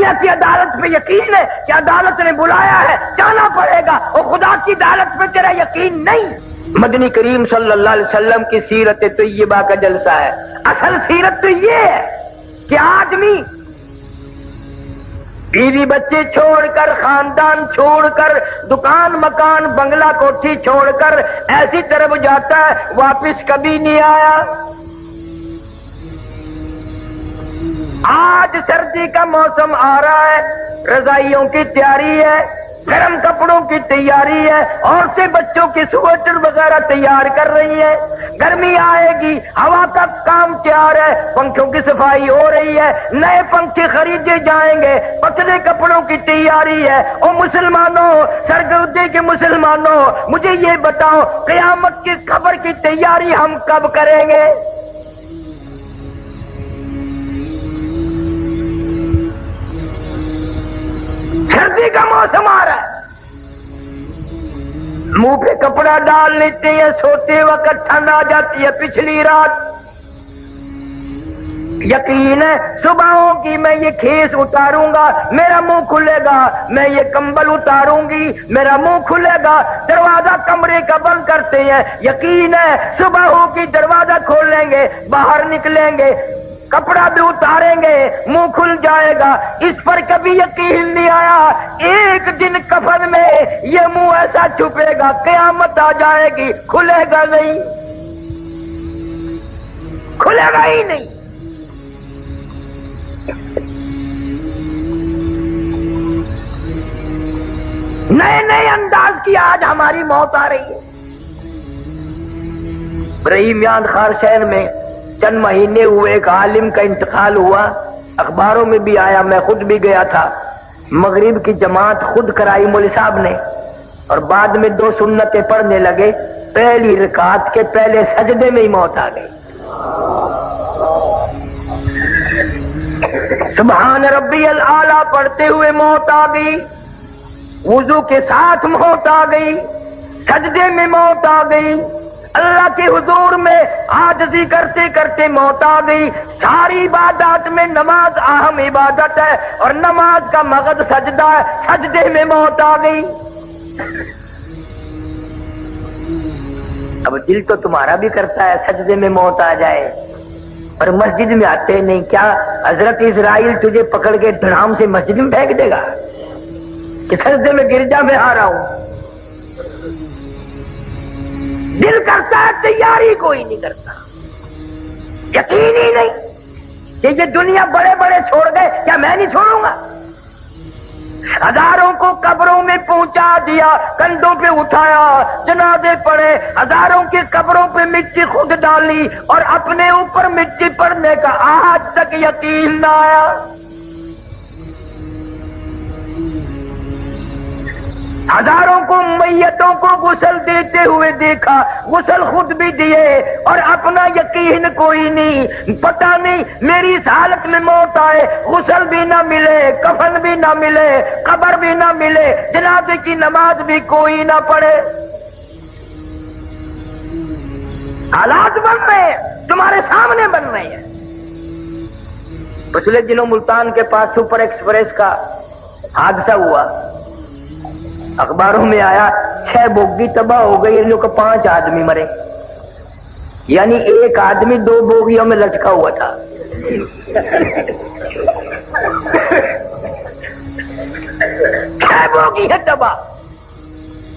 دنیا کی عدالت پہ یقین ہے کہ عدالت نے بلایا ہے جانا پڑے گا، اور خدا کی عدالت پہ تیرا یقین نہیں۔ مدنی کریم صلی اللہ علیہ وسلم کی سیرت طیبہ کا جلسہ ہے۔ اصل سیرت تو یہ ہے کہ آدمی بیوی بچے چھوڑ کر، خاندان چھوڑ کر، دکان مکان بنگلہ کوٹھی چھوڑ کر ایسی طرف جاتا ہے، واپس کبھی نہیں آیا۔ آج سردی کا موسم آ رہا ہے، رضائیوں کی تیاری ہے، گرم کپڑوں کی تیاری ہے، عورتیں بچوں کی سویٹر وغیرہ تیار کر رہی ہیں۔ گرمی آئے گی، ہوا کا کام تیار ہے، پنکھوں کی صفائی ہو رہی ہے، نئے پنکھے خریدے جائیں گے، پتلے کپڑوں کی تیاری ہے۔ اور مسلمانوں، سرگودے کے مسلمانوں، مجھے یہ بتاؤ قیامت کی خبر کی تیاری ہم کب کریں گے؟ سردی کا موسم آ رہا ہے، منہ پہ کپڑا ڈال لیتے ہیں، سوتے وقت ٹھنڈ آ جاتی ہے پچھلی رات۔ یقین ہے صبحوں کی میں یہ کھیس اتاروں گا میرا منہ کھلے گا، میں یہ کمبل اتاروں گی میرا منہ کھلے گا۔ دروازہ کمرے کا بند کرتے ہیں، یقین ہے صبحوں کی دروازہ کھولیں گے، باہر نکلیں گے، کپڑا بھی اتاریں گے، منہ کھل جائے گا۔ اس پر کبھی یقین نہیں آیا، ایک دن کفن میں یہ منہ ایسا چھپے گا، قیامت آ جائے گی، کھلے گا نہیں، کھلے گا ہی نہیں۔ نئے نئے انداز کی آج ہماری موت آ رہی ہے۔ برہیمیان خارشین میں چند مہینے ہوئے ایک عالم کا انتقال ہوا، اخباروں میں بھی آیا، میں خود بھی گیا تھا۔ مغرب کی جماعت خود کرائی مولوی صاحب نے، اور بعد میں 2 سنتیں پڑھنے لگے، پہلی رکعت کے پہلے سجدے میں ہی موت آ گئی۔ سبحان ربی الاعلی پڑھتے ہوئے موت آ گئی، وضو کے ساتھ موت آ گئی، سجدے میں موت آ گئی، اللہ کے حضور میں عاجزی کرتے کرتے موت آ گئی۔ ساری عبادات میں نماز اہم عبادت ہے، اور نماز کا مغز سجدہ ہے، سجدے میں موت آ گئی۔ اب دل تو تمہارا بھی کرتا ہے سجدے میں موت آ جائے، اور مسجد میں آتے نہیں۔ کیا حضرت اسرائیل تجھے پکڑ کے دھڑام سے مسجد میں پھینک دے گا کہ سجدے میں گرجا میں آ رہا ہوں؟ دل کرتا ہے، تیاری کوئی نہیں کرتا، یقین ہی نہیں کہ یہ دنیا بڑے بڑے چھوڑ گئے، کیا میں نہیں چھوڑوں گا؟ ہزاروں کو قبروں میں پہنچا دیا، کندھوں پہ اٹھایا، جنازے پڑے، ہزاروں کی قبروں پہ مٹی خود ڈالی، اور اپنے اوپر مٹی پڑنے کا آج تک یقین نہ آیا۔ ہزاروں کو میتوں کو غسل دیتے ہوئے دیکھا، غسل خود بھی دیے، اور اپنا یقین کوئی نہیں، پتہ نہیں میری اس حالت میں موت آئے، غسل بھی نہ ملے، کفن بھی نہ ملے، قبر بھی نہ ملے، جنازے کی نماز بھی کوئی نہ پڑھے۔ حالات بن رہے ہیں، تمہارے سامنے بن رہے ہیں۔ پچھلے دنوں ملتان کے پاس سپر ایکسپریس کا حادثہ ہوا، اخباروں میں آیا 6 بوگی تباہ ہو گئی، ان لوگ 5 آدمی مرے، یعنی ایک آدمی 2 بوگیوں میں لٹکا ہوا تھا۔ 6 بوگی ہے تباہ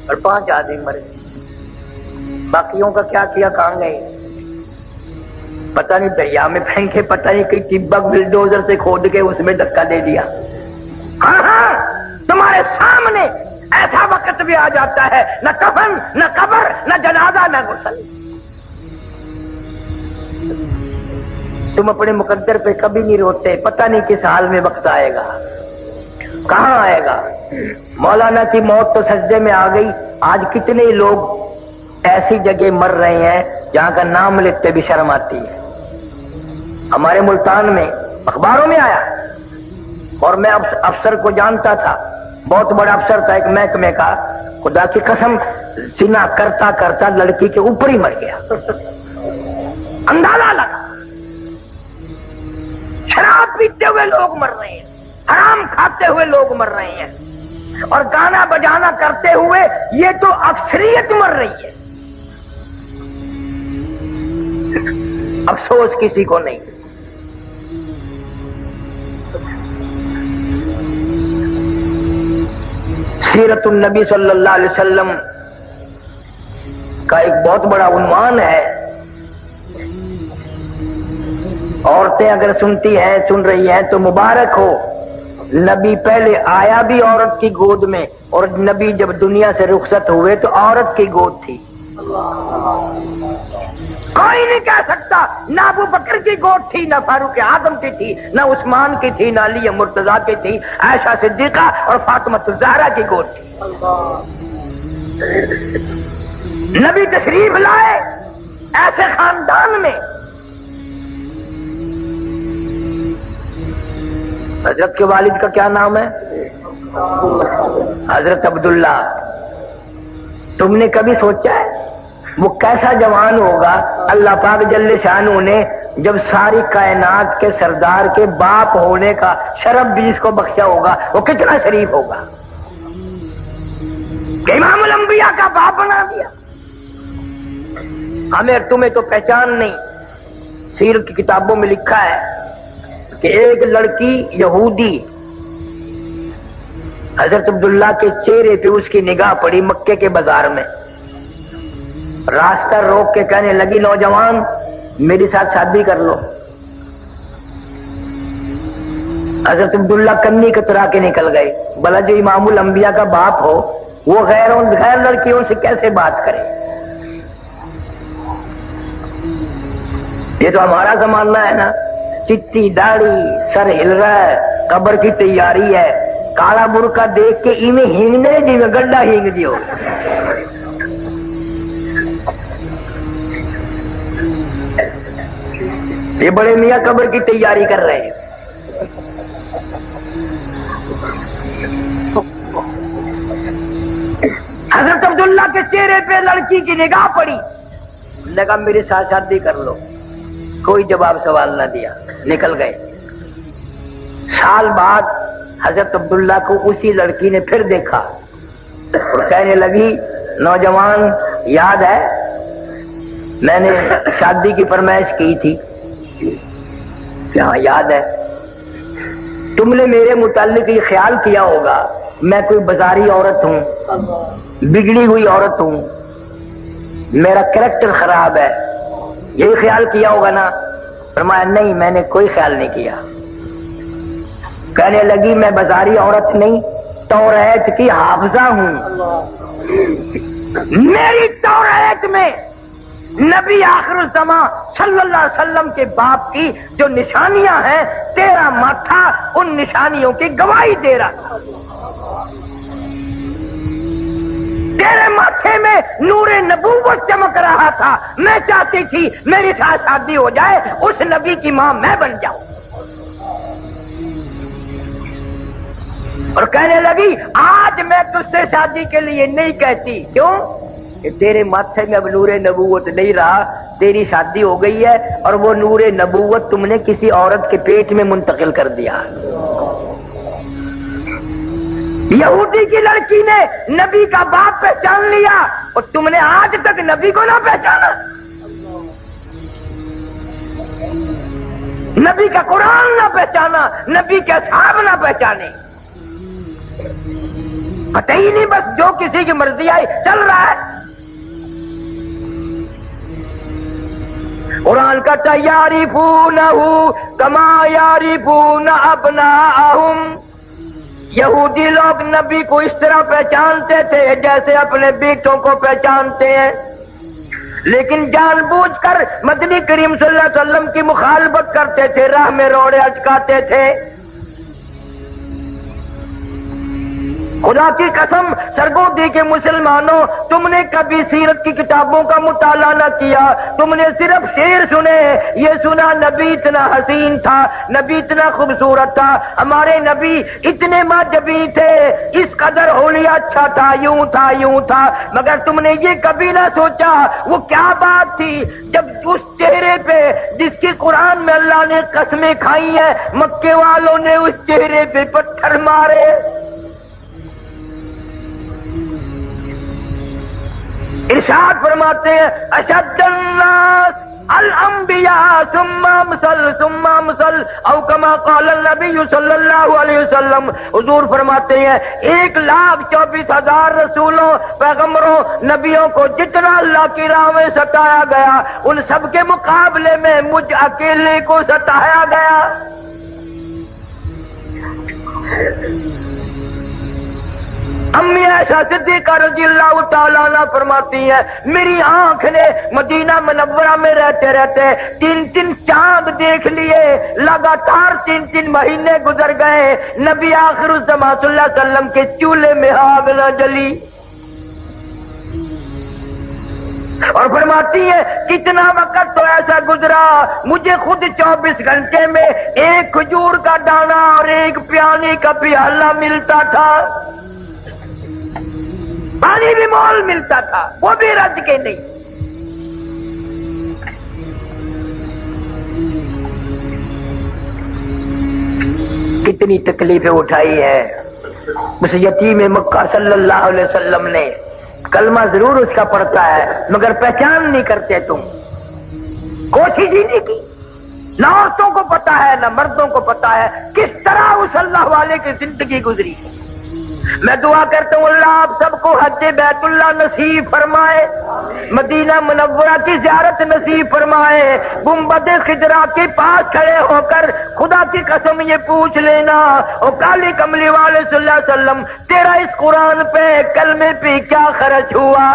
اور 5 آدمی مرے، باقیوں کا کیا کیا، کہاں گئے پتہ نہیں، دریا میں پھینکے، پتہ نہیں کہ ٹبک بلڈوزر سے کھود کے اس میں دھکا دے دیا۔ ہاں تمہارے سامنے ایسا وقت بھی آ جاتا ہے، نہ کفن، نہ قبر، نہ جنازہ، نہ غسل۔ تم اپنے مقدر پہ کبھی نہیں روتے، پتہ نہیں کس حال میں وقت آئے گا، کہاں آئے گا۔ مولانا کی موت تو سجدے میں آ گئی، آج کتنے لوگ ایسی جگہ مر رہے ہیں جہاں کا نام لیتے بھی شرم آتی ہے۔ ہمارے ملتان میں اخباروں میں آیا، اور میں افسر کو جانتا تھا، بہت بڑا افسر تھا ایک محکمے کا، خدا کی قسم سنا کرتا کرتا لڑکی کے اوپر ہی مر گیا، اندازہ لگا۔ شراب پیتے ہوئے لوگ مر رہے ہیں، حرام کھا کھاتے ہوئے لوگ مر رہے ہیں اور گانا بجانا کرتے ہوئے یہ تو اکثریت مر رہی ہے. افسوس کسی کو نہیں. سیرت النبی صلی اللہ علیہ وسلم کا ایک بہت بڑا عنوان ہے. عورتیں اگر سنتی ہیں سن رہی ہیں تو مبارک ہو. نبی پہلے آیا بھی عورت کی گود میں اور نبی جب دنیا سے رخصت ہوئے تو عورت کی گود تھی. کوئی نہیں کہہ سکتا نہ ابو بکر کی گود تھی، نہ فاروق اعظم کی تھی، نہ عثمان کی تھی، نہ علی مرتضیٰ کی تھی. عائشہ صدیقہ اور فاطمہ الزہرا کی گود تھی. نبی تشریف لائے ایسے خاندان میں. حضرت کے والد کا کیا نام ہے؟ حضرت عبداللہ. تم نے کبھی سوچا ہے وہ کیسا جوان ہوگا اللہ پاک جل شانہ نے جب ساری کائنات کے سردار کے باپ ہونے کا شرف بھی اس کو بخشا ہوگا، وہ کتنا شریف ہوگا کہ امام الانبیاء کا باپ بنا دیا. ہمیں تمہیں تو پہچان نہیں. سیرت کی کتابوں میں لکھا ہے کہ ایک لڑکی یہودی حضرت عبداللہ کے چہرے پہ اس کی نگاہ پڑی مکے کے بازار میں. راستہ روک کے کہنے لگی نوجوان میری ساتھ شادی کر لو. حضرت عبداللہ کنی کترا کے نکل گئے. بھلا جو امام الانبیاء کا باپ ہو وہ غیر لڑکیوں سے کیسے بات کرے؟ یہ تو ہمارا زمانہ ہے نا. چٹی داڑھی سر ہل رہا ہے، قبر کی تیاری ہے، کالا برقع دیکھ کے ایویں ہینگنے جی میں گڈا ہینگ دیو. یہ بڑے میاں قبر کی تیاری کر رہے ہیں. حضرت عبداللہ کے چہرے پہ لڑکی کی نگاہ پڑی. لگا میرے ساتھ شادی کر لو. کوئی جواب سوال نہ دیا، نکل گئے. سال بعد حضرت عبداللہ کو اسی لڑکی نے پھر دیکھا اور کہنے لگی نوجوان یاد ہے میں نے شادی کی فرمائش کی تھی؟ کیا یاد ہے؟ تم نے میرے متعلق یہ خیال کیا ہوگا میں کوئی بازاری عورت ہوں، بگڑی ہوئی عورت ہوں، میرا کریکٹر خراب ہے، یہی خیال کیا ہوگا نا؟ فرمایا نہیں میں نے کوئی خیال نہیں کیا. کہنے لگی میں بازاری عورت نہیں توریت کی حافظہ ہوں. میری توریت میں نبی آخر الزمان صلی اللہ علیہ وسلم کے باپ کی جو نشانیاں ہیں تیرا ماتھا ان نشانیوں کی گواہی دے رہا تھا. تیرے ماتھے میں نور نبوت چمک رہا تھا. میں چاہتی تھی میری ساتھ شادی ہو جائے، اس نبی کی ماں میں بن جاؤں. اور کہنے لگی آج میں تجھ سے شادی کے لیے نہیں کہتی. کیوں؟ کہ تیرے ماتھے میں اب نور نبوت نہیں رہا، تیری شادی ہو گئی ہے اور وہ نور نبوت تم نے کسی عورت کے پیٹ میں منتقل کر دیا. یہودی کی لڑکی نے نبی کا باپ پہچان لیا اور تم نے آج تک نبی کو نہ پہچانا. نبی کا قرآن نہ پہچانا، نبی کے اصحاب نہ پہچانے. پتہ ہی نہیں، بس جو کسی کی مرضی آئی چل رہا ہے. قرآن کا یعرفونہ کما یعرفون ابناءہم. یہودی لوگ نبی کو اس طرح پہچانتے تھے جیسے اپنے بیٹوں کو پہچانتے ہیں، لیکن جان بوجھ کر مدنی کریم صلی اللہ علیہ وسلم کی مخالفت کرتے تھے، راہ میں روڑے اٹکاتے تھے. خدا کی قسم سرگودی کے مسلمانوں، تم نے کبھی سیرت کی کتابوں کا مطالعہ نہ کیا، تم نے صرف شعر سنے، یہ سنا نبی اتنا حسین تھا، نبی اتنا خوبصورت تھا، ہمارے نبی اتنے ماجبی تھے، اس قدر حلیہ اچھا تھا، یوں تھا یوں تھا، مگر تم نے یہ کبھی نہ سوچا وہ کیا بات تھی جب اس چہرے پہ جس کی قرآن میں اللہ نے قسمیں کھائی ہیں، مکے والوں نے اس چہرے پہ پتھر مارے۔ ارشاد فرماتے ہیں اشد الناس الانبیاء ثم امثل ثم امثل، او کما قال النبی صلی اللہ علیہ وسلم، حضور فرماتے ہیں 1,24,000 رسولوں، پیغمبروں، نبیوں کو جتنا اللہ کی راہ میں ستایا گیا، ان سب کے مقابلے میں مجھ اکیلے کو ستایا گیا۔ امی عائشہ صدیقہ رضی اللہ تعالیٰ عنہ فرماتی ہیں میری آنکھ نے مدینہ منورہ میں رہتے رہتے 3 چاند دیکھ لیے، لگاتار 3 مہینے گزر گئے، نبی آخر الزمان صلی اللہ علیہ وسلم کے چولہے میں آگ نہ جلی۔ اور فرماتی ہے کتنا وقت تو ایسا گزرا، مجھے خود 24 گھنٹے میں ایک کھجور کا دانہ اور ایک پیانے کا پیالہ ملتا تھا، پانی بھی مول ملتا تھا، وہ بھی رج کے نہیں۔ کتنی تکلیفیں اٹھائی ہے اس یتیم مکہ صلی اللہ علیہ وسلم نے، کلمہ ضرور اس کا پڑھتا ہے مگر پہچان نہیں کرتے تم، کوشش ہی نہیں کی، نہ عورتوں کو پتا ہے نہ مردوں کو پتا ہے کس طرح اس اللہ والے کی زندگی گزری۔ میں دعا کرتا ہوں اللہ آپ سب کو حج بیت اللہ نصیب فرمائے، مدینہ منورہ کی زیارت نصیب فرمائے، گنبد خضرا کے پاس کھڑے ہو کر خدا کی قسم یہ پوچھ لینا او کالی کملی والے صلی اللہ علیہ وسلم تیرا اس قرآن پہ کلمے پہ کیا خرچ ہوا؟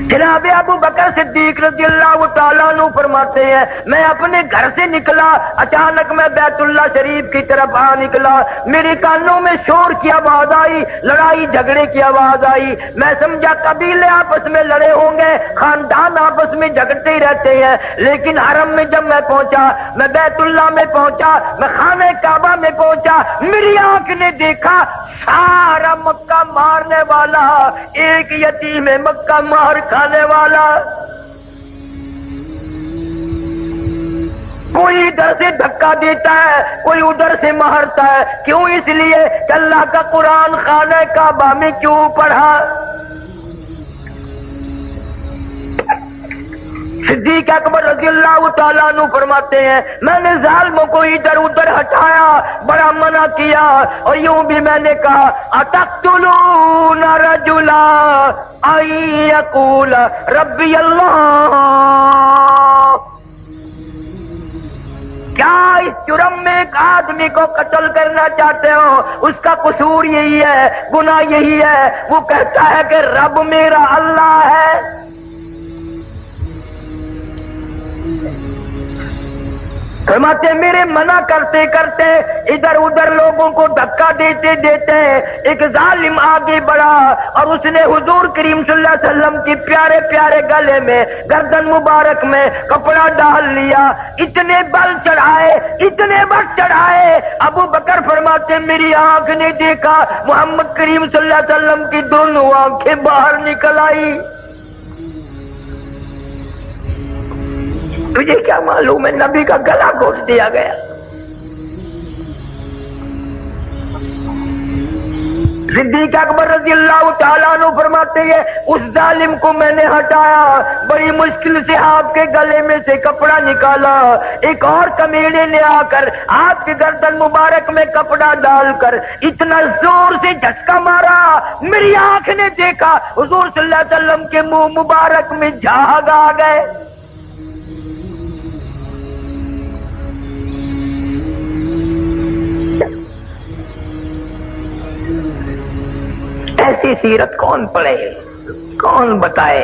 جناب ابو بکر صدیق رضی اللہ تعالیٰ عنہ فرماتے ہیں میں اپنے گھر سے نکلا، اچانک میں بیت اللہ شریف کی طرف نکلا، میرے کانوں میں شور کی آواز آئی، لڑائی جھگڑے کی آواز آئی، میں سمجھا قبیلے آپس میں لڑے ہوں گے، خاندان آپس میں جھگڑتے ہی رہتے ہیں، لیکن حرم میں جب میں پہنچا، میں بیت اللہ میں پہنچا، میں خانہ کعبہ میں پہنچا، میری آنکھ نے دیکھا سارا مکہ مارنے والا ایک یتیم مکہ مار کھانے والا، کوئی ادھر سے دھکا دیتا ہے کوئی ادھر سے مارتا ہے، کیوں؟ اس لیے کہ اللہ کا قرآن خانہ کعبہ میں کیوں پڑھا۔ صدیق اکبر رضی اللہ تعالیٰ عنہ فرماتے ہیں میں نے ظالموں کو ادھر ادھر ہٹایا، بڑا منع کیا، اور یوں بھی میں نے کہا اتقتلون رجلا ان یقول ربی اللہ، کیا اس جرم میں ایک آدمی کو قتل کرنا چاہتے ہو؟ اس کا قصور یہی ہے، گناہ یہی ہے، وہ کہتا ہے کہ رب میرا اللہ ہے۔ فرماتے میرے منع کرتے کرتے ادھر ادھر لوگوں کو دھکا دیتے دیتے ایک ظالم آگے بڑھا اور اس نے حضور کریم صلی اللہ علیہ وسلم کی پیارے پیارے گلے میں گردن مبارک میں کپڑا ڈال لیا، اتنے بل چڑھائے اتنے بل چڑھائے، ابو بکر فرماتے میری آنکھ نے دیکھا محمد کریم صلی اللہ علیہ وسلم کی دونوں آنکھیں باہر نکل آئی۔ تجھے کیا معلوم ہے نبی کا گلا گھونٹ دیا گیا۔ صدیق اکبر رضی اللہ تعالیٰ عنہ فرماتے ہیں اس ظالم کو میں نے ہٹایا، بڑی مشکل سے آپ کے گلے میں سے کپڑا نکالا، ایک اور کمینے نے آ کر آپ کے گردن مبارک میں کپڑا ڈال کر اتنا زور سے جھٹکا مارا، میری آنکھ نے دیکھا حضور صلی اللہ علیہ وسلم کے منہ مبارک میں جھاگ آ گئے۔ ایسی سیرت کون پڑھے، کون بتائے؟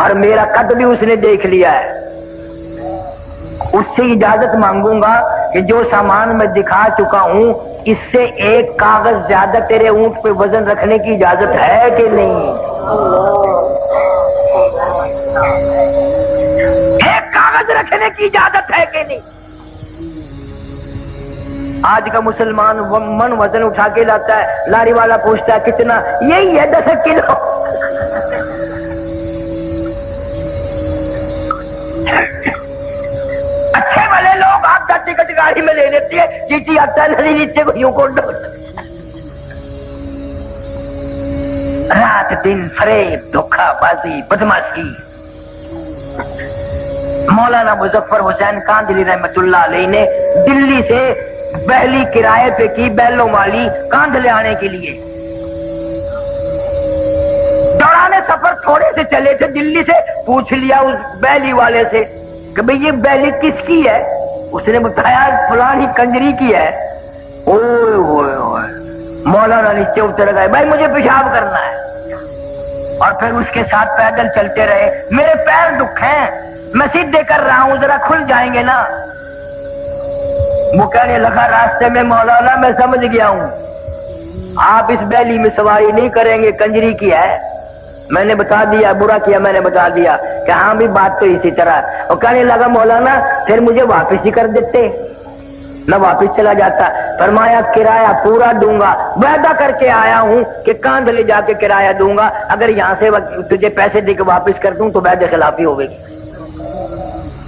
اور میرا قد بھی اس نے دیکھ لیا ہے، اس سے اجازت مانگوں گا کہ جو سامان میں دکھا چکا ہوں اس سے ایک کاغذ زیادہ تیرے اونٹ پہ وزن رکھنے کی اجازت ہے کہ نہیں؟ ایک کاغذ رکھنے کی اجازت ہے کہ نہیں؟ آج کا مسلمان من وزن اٹھا کے لاتا ہے، لاری والا پوچھتا ہے کتنا، یہی ہے 10 کلو۔ اچھے والے لوگ آپ کا ٹکٹ گاڑی میں لے لیتے ہیں، چیٹی آتا ہے نیچے کو یوں کو رات دن فریب، دھوکہ بازی، بدماشی۔ مولانا مظفر حسین کاندھلی رحمت اللہ علیہ نے دلی سے بہلی کرائے پہ کی، بیلوں والی کاندھلے آنے کے لیے۔ دوران سفر تھوڑے سے چلے تھے دلی سے، پوچھ لیا اس بہلی والے سے کہ بھئی یہ بہلی کس کی ہے؟ اس نے بتایا فلانی کنجری کی ہے۔ اوئے ہوئے ہوئے، مولانا نیچے اتر گئے، بھائی مجھے پیشاب کرنا ہے، اور پھر اس کے ساتھ پیدل چلتے رہے۔ میرے پیر دکھ ہیں، میں سیدھے کر رہا ہوں، ذرا کھل جائیں گے نا؟ وہ کہنے لگا راستے میں مولانا میں سمجھ گیا ہوں، آپ اس بیلی میں سواری نہیں کریں گے، کنجری کی ہے۔ میں نے بتا دیا، برا کیا میں نے بتا دیا کہ ہاں بھی بات تو اسی طرح۔ اور کہنے لگا مولانا پھر مجھے واپس ہی کر دیتے، میں واپس چلا جاتا۔ فرمایا کرایہ پورا دوں گا، وعدہ کر کے آیا ہوں کہ کاندھ لے جا کے کرایہ دوں گا، اگر یہاں سے تجھے پیسے دے کے واپس کر دوں تو وعدے خلافی ہوگی۔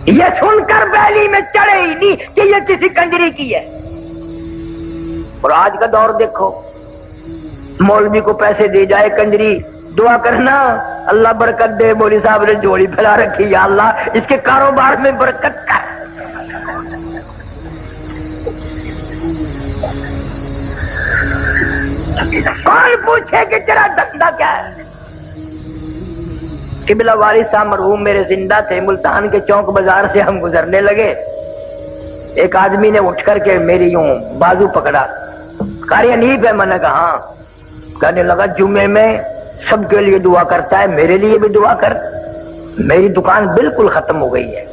یہ سن کر بیلی میں چڑھے ہی نہیں کہ یہ کسی کنجری کی ہے۔ اور آج کا دور دیکھو، مولوی کو پیسے دے جائے کنجری، دعا کرنا اللہ برکت دے، مولوی صاحب نے جوڑی پھیلا رکھی، یا اللہ اس کے کاروبار میں برکت کر۔ کون پوچھے کہ تیرا دھندا کیا ہے؟ قبلہ وارث صاحب مرحوم میرے زندہ تھے، ملتان کے چوک بازار سے ہم گزرنے لگے، ایک آدمی نے اٹھ کر کے میری یوں بازو پکڑا، قاری حنیف ہے؟ میں نے کہا ہاں۔ کہنے لگا جمعے میں سب کے لیے دعا کرتا ہے، میرے لیے بھی دعا کر، میری دکان بالکل ختم ہو گئی ہے۔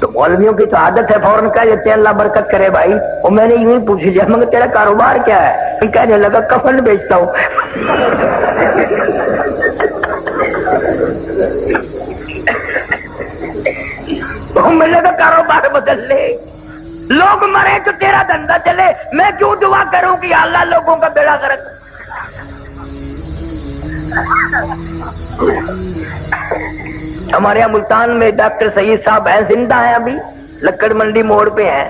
تو مولویوں کی تو عادت ہے فوراً کہہ دیتے ہیں اللہ برکت کرے بھائی، اور میں نے یوں ہی پوچھ لیا مگر تیرا کاروبار کیا ہے؟ کہنے لگا کفن بیچتا ہوں۔ میں نے کہا کاروبار بدل لے، لوگ مرے تو تیرا دھندا چلے، میں کیوں دعا کروں کہ اللہ لوگوں کا بیڑا غرق۔ ہمارے یہاں ملتان میں ڈاکٹر سعید صاحب ہیں، زندہ ہیں، ابھی لکڑ منڈی موڑ پہ ہیں۔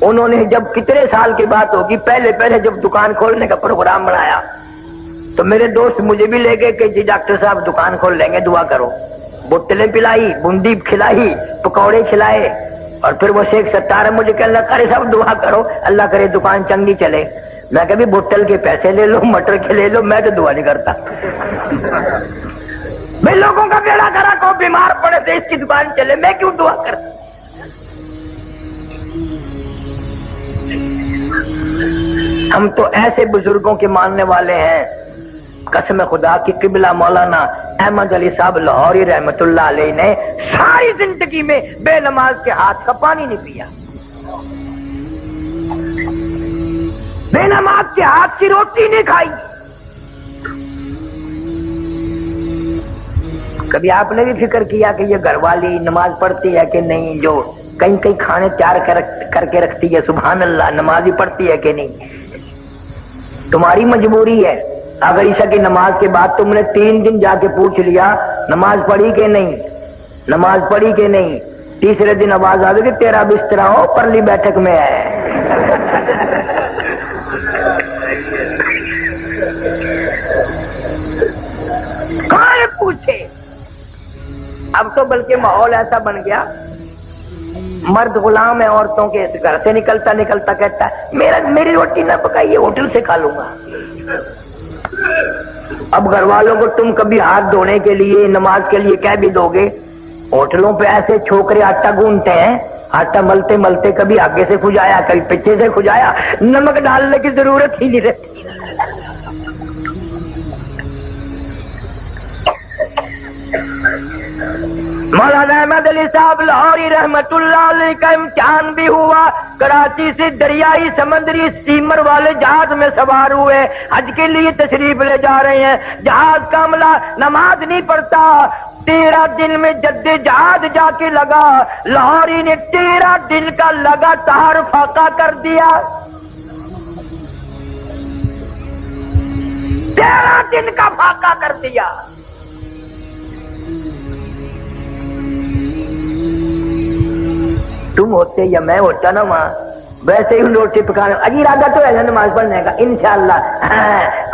انہوں نے جب کتنے سال کی بات ہوگی، پہلے جب دکان کھولنے کا پروگرام بنایا تو میرے دوست مجھے بھی لے گئے کہ جی ڈاکٹر صاحب دکان کھول لیں گے، دعا کرو۔ بوتلیں پلائی، بوندی کھلائی، پکوڑے کھلائے، اور پھر وہ شیخ ستار مجھے کہ اللہ کرے صاحب دعا کرو، اللہ کرے دکان چنگی چلے۔ میں کبھی بوتل کے پیسے لے لو، مٹر کے لے لو، میں تو دعا نہیں کرتا۔ میں لوگوں کا بیڑا کرا کو بیمار پڑے تو اس کی دکان چلے، میں کیوں دعا کرتا؟ ہم تو ایسے بزرگوں کے ماننے والے ہیں، قسم خدا کی قبلہ مولانا احمد علی صاحب لاہوری رحمت اللہ علیہ نے ساری زندگی میں بے نماز کے ہاتھ کا پانی نہیں پیا، بے نماز کے ہاتھ کی روٹی نہیں کھائی۔ کبھی آپ نے بھی فکر کیا کہ یہ گھر والی نماز پڑھتی ہے کہ نہیں، جو کہیں کہیں کھانے تیار کر کے رکھتی ہے، سبحان اللہ، نماز ہی پڑھتی ہے کہ نہیں؟ تمہاری مجبوری ہے، اگر عشاء کی نماز کے بعد تم نے 3 دن جا کے پوچھ لیا نماز پڑھی کہ نہیں، نماز پڑھی کہ نہیں، تیسرے دن آواز آ گئی کہ تیرا بستر ہو پرلی بیٹھک میں ہے۔ کون پوچھے؟ اب تو بلکہ ماحول ایسا بن گیا، مرد غلام ہے عورتوں کے، گھر سے نکلتا کہتا ہے میری روٹی نہ پکائیے، ہوٹل سے کھا لوں گا۔ اب گھر والوں کو تم کبھی ہاتھ دھونے کے لیے، نماز کے لیے کہہ بھی دو گے، ہوٹلوں پہ ایسے چھوکرے آٹا گونتے ہیں، آٹا ملتے ملتے کبھی آگے سے کھجایا کبھی پیچھے سے کھجایا، نمک ڈالنے کی ضرورت ہی نہیں رہتی۔ مولانا احمد علی صاحب لاہوری رحمت اللہ علیہ کا امتحان بھی ہوا، کراچی سے دریائی سمندری اسٹیمر والے جہاز میں سوار ہوئے، حج کے لیے تشریف لے جا رہے ہیں، جہاز کا عملہ نماز نہیں پڑھتا، 13 دن میں جدے جہاز جا کے لگا، لاہوری نے 13 دن کا لگاتار فاقہ کر دیا، 13 دن کا فاقہ کر دیا۔ تم ہوتے یا میں ہوتا نا وہاں، ویسے ہی روٹی پکانا، اجی ارادہ تو ہے نماز پڑھنے کا انشاءاللہ،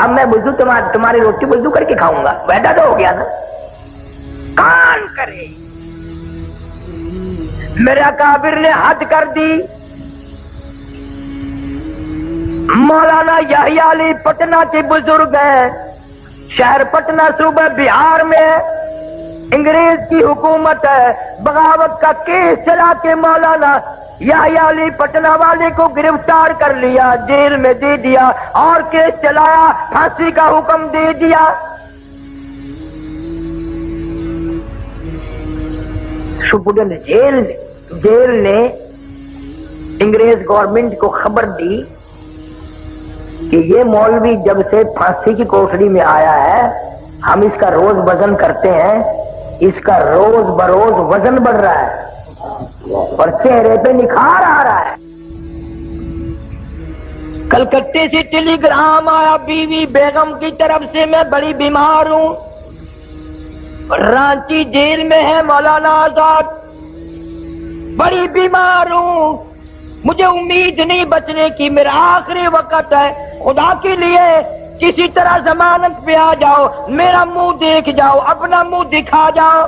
اب میں وضو تمہاری روٹی وضو کر کے کھاؤں گا، وعدہ تو ہو گیا نا۔ کون کرے؟ میرے اکابر نے حد کر دی۔ مولانا یحییٰ علی پٹنہ کے بزرگ ہیں، شہر پٹنہ صوبہ بہار میں انگریز کی حکومت ہے، بغاوت کا کیس چلا کے مولانا یحییٰ علی پٹنہ والے کو گرفتار کر لیا، جیل میں دے دیا اور کیس چلایا، پھانسی کا حکم دے دیا۔ سپرڈنٹ جیل نے انگریز گورنمنٹ کو خبر دی کہ یہ مولوی جب سے پھانسی کی کوٹڑی میں آیا ہے، ہم اس کا روز وزن کرتے ہیں، اس کا روز بروز وزن بڑھ رہا ہے اور چہرے پہ نکھار آ رہا ہے۔ کلکتے سے ٹیلی گرام آیا بیوی بیگم کی طرف سے، میں بڑی بیمار ہوں، رانچی جیل میں ہے مولانا آزاد، بڑی بیمار ہوں، مجھے امید نہیں بچنے کی، میرا آخری وقت ہے، خدا کے لیے کسی طرح ضمانت پہ آ جاؤ، میرا منہ دیکھ جاؤ، اپنا منہ دکھا جاؤ۔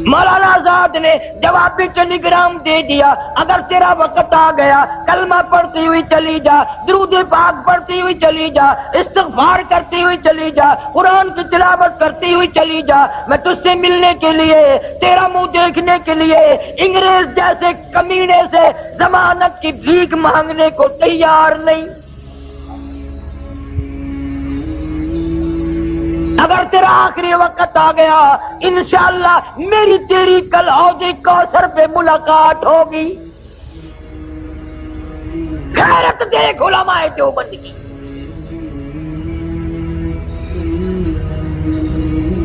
مولانا آزاد نے جوابی ٹیلی گرام دے دیا، اگر تیرا وقت آ گیا کلمہ پڑھتی ہوئی چلی جا، درود پاک پڑھتی ہوئی چلی جا، استغفار کرتی ہوئی چلی جا، قرآن کی تلاوت کرتی ہوئی چلی جا، میں تجھ سے ملنے کے لیے، تیرا منہ دیکھنے کے لیے انگریز جیسے کمینے سے ضمانت کی بھیک مانگنے کو تیار نہیں۔ اگر تیرا آخری وقت آ گیا انشاءاللہ میری تیری کل حوض کوثر پہ ملاقات ہوگی۔ غیرت دیکھ علماء دیوبند کی۔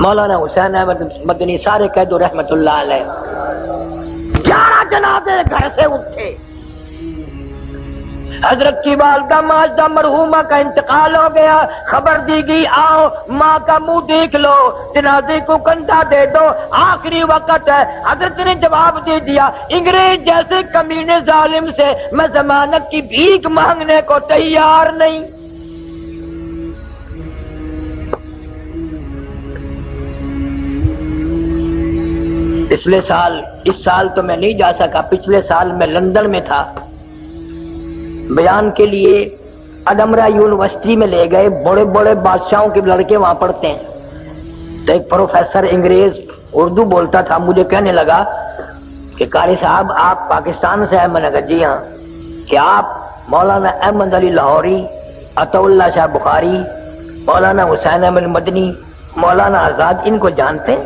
مولانا حسین احمد مدنی سارے کہہ دو رحمت اللہ علیہ، 11 جنازے گھر سے اٹھے، حضرت کی والدہ ماجدہ مرحومہ کا انتقال ہو گیا، خبر دی گئی آؤ ماں کا منہ دیکھ لو، جنازے کو کندھا دے دو، آخری وقت ہے۔ حضرت نے جواب دے دیا، انگریز جیسے کمینے ظالم سے میں ضمانت کی بھیک مانگنے کو تیار نہیں۔ پچھلے سال، اس سال تو میں نہیں جا سکا، پچھلے سال میں لندن میں تھا، بیان کے لیے اڈمرا یونیورسٹی میں لے گئے، بڑے بڑے بادشاہوں کے لڑکے وہاں پڑھتے ہیں، تو ایک پروفیسر انگریز اردو بولتا تھا، مجھے کہنے لگا کہ قاری صاحب آپ پاکستان سے ہیں؟ میں نے کہا جی ہاں۔ کہ آپ مولانا احمد علی لاہوری، عطا اللہ شاہ بخاری، مولانا حسین احمد مدنی، مولانا آزاد ان کو جانتے ہیں؟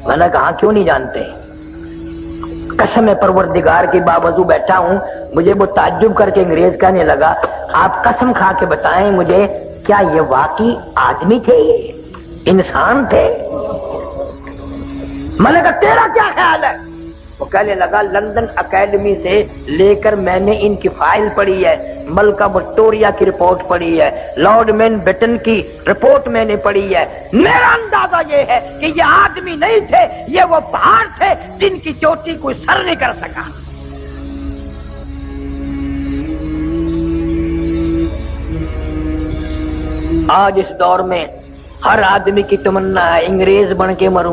میں نے کہا کیوں نہیں جانتے؟ قسم پروردگار کی باوضو بیٹھا ہوں، مجھے وہ تعجب کر کے انگریز کہنے لگا آپ قسم کھا کے بتائیں مجھے، کیا یہ واقعی آدمی تھے، یہ انسان تھے؟ میں نے کہا تیرا کیا خیال ہے؟ وہ کہنے لگا لندن اکیڈمی سے لے کر میں نے ان کی فائل پڑھی ہے، ملکہ وکٹوریہ کی رپورٹ پڑھی ہے، لارڈ ماؤنٹ بیٹن کی رپورٹ میں نے پڑھی ہے، میرا اندازہ یہ ہے کہ یہ آدمی نہیں تھے، یہ وہ پہاڑ تھے جن کی چوٹی کوئی سر نہیں کر سکا۔ آج اس دور میں ہر آدمی کی تمنا ہے انگریز بن کے مروں۔